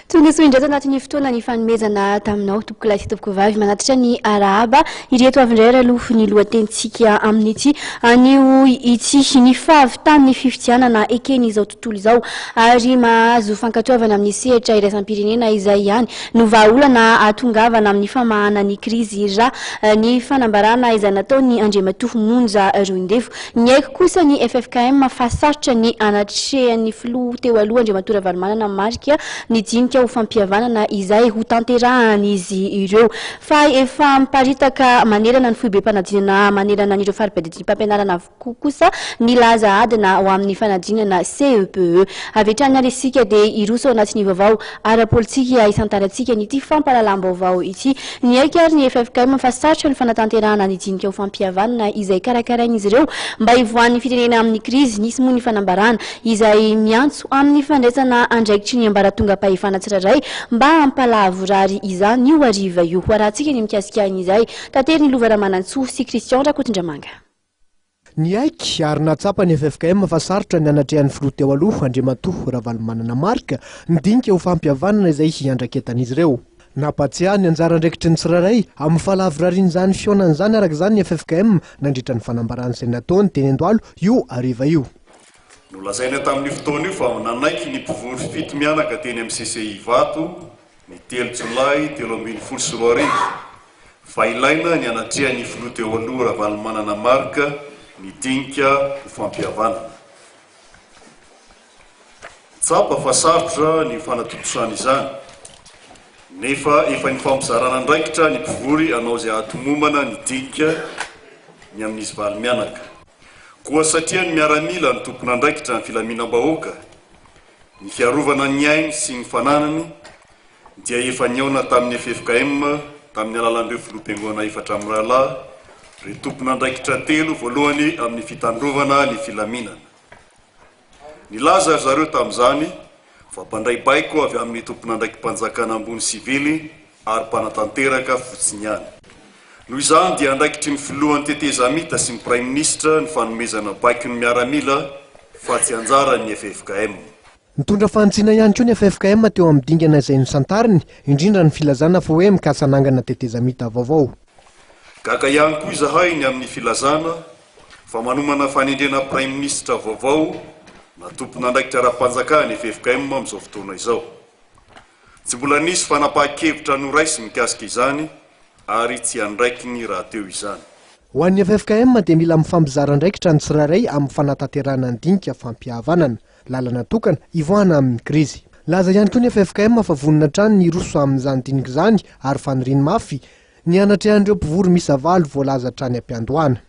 Tonga soa indray tanatin'ny fotoana ny fanomezana taminao tompoko lahy sy tompoko vavy manatitra ny arahaba ireto avy indray raloha ny lohatenitsika amin'ity anio ity ny fahavitan'ny fifidianana ekeny izao tontolo izao ary mahazo fankatoavana amin'ny sehatra iraisam-pirenena izay ihany no vahaolana atongavana amin'ny famahana ny krizy ra ny fanambarana izay nataony Andriamatoa Monja Roindefo ny aiko kosa ny FFKM fahasarotra ny anatrehan'ny filoha teo aloha Andriamatoa Ravalomanana marika ny dinika ho fampihavanana izay ho tanterahany izy ireo fa efa miparitaka manerana ny foibe-panadinana manerana an'ireo fari-piadiana mpampianarana avokoa kosa ny laza adina ho amin'ny fanadinana CEPE avy hatrany ary isika dia iroso anatin'ny vaovao ara-politika isan-tarantsika nyity fampahalalam-baovao ity ny aika ary ny FFKM fahasarotra ny fanatanterahana ny dinika ho fampihavanana izay karakarain'izy ireo mba hivoan'ny firenena amin'ny krizy nisy moa ny fanambarana izay miantso amin'ny fandraisana andraikitry ny ambaratonga-pahefana tsirairay mba hampalavo rary izany io ariva io arahantsika ny mikasika izay tatery ny Lova Ramanantsoa sy Christian Rakotondramanga. Ny aiky ary natsapa ny FFKM fahasarotra ny anatrehan'ny filoha teo aloha Andriamatoa Ravalomanana marika ny dinika ho fampihavanana izay hiandraketan'izy ireo. Nampatsiahy ny anjara andraikitry ny tsirairay amin'ny falavorarian'izany fionan'izany araka izany ny FFKM nandritra ny fanambarana izay nataony teny Andohalo io ariva io. Nolazaina tamin'ny fotoana io fa nanaiky ny mpivory fito mianaka teny amin'ny CCI Vato ny 3 Jolay 2024 fa ilaina ny anatrehan'ny filoha teo aloha Ravalomanana marika ny dinika ho fampihavanana. Tsapa fa sarotra ny fanatotosana izany nefa efa ny fampizarana andraikitra ny mpivory anao izay atomomana ny dinika ny amin'izy valo mianaka koa satria ny miaramila ny tompona andraikitra ny filaminam-bahoaka ny fiarovana ny ainy sy ny fananany dia efa niaona tamin'ny FFKM tamin'ny alalan'ireo filoam-piangonana efatra amin'ny rahalahy ireo tompona andraikitra telo voalohany amin'ny fitandrovana ny filaminana. Nilaza zareo tamin'izany fa mpandray baiko avy amin'ny tompona andraiki-panjakana ambony sivily ary mpanatanteraka fotsiny ihany. Noho izany dia andraikitry ny filohan'ny teteza mita sy ny Prime Ministre ny fanomezana baiky ny miaramila fa tsy anjarany FFKM. Nitondra fantsina ihany koa ny FFKM teo amin'ny dingana izay nosantariny indrindra ny filazana fa hoe mikasanangana teteza mita vaovao. Gaga ihany koa izahay ny amin'ny filazana fa manomana fanendrena Prime Ministre vaovao na tompona andraikitra ara-panjakana FFKM amin'izao fotoana izao. Tsy mbola nisy fanapahan-kevitra noraisy mikasika izany ary tsy andraiky ny raha teo izany. Ho an'ny FFKM dia mila mifampizara andraikitra ny tsirairay amin'ny fanatanterahana ny dinika fampihavanana lalana tokana hivoahana amin'ny krizy. Laza ihany koa ny FFKM fa vonona trano ny roso amin'izany dinika izany ary faniriany mafy ny anatrehan'ireo mpivory misy valo voalaza trany am-piandohana.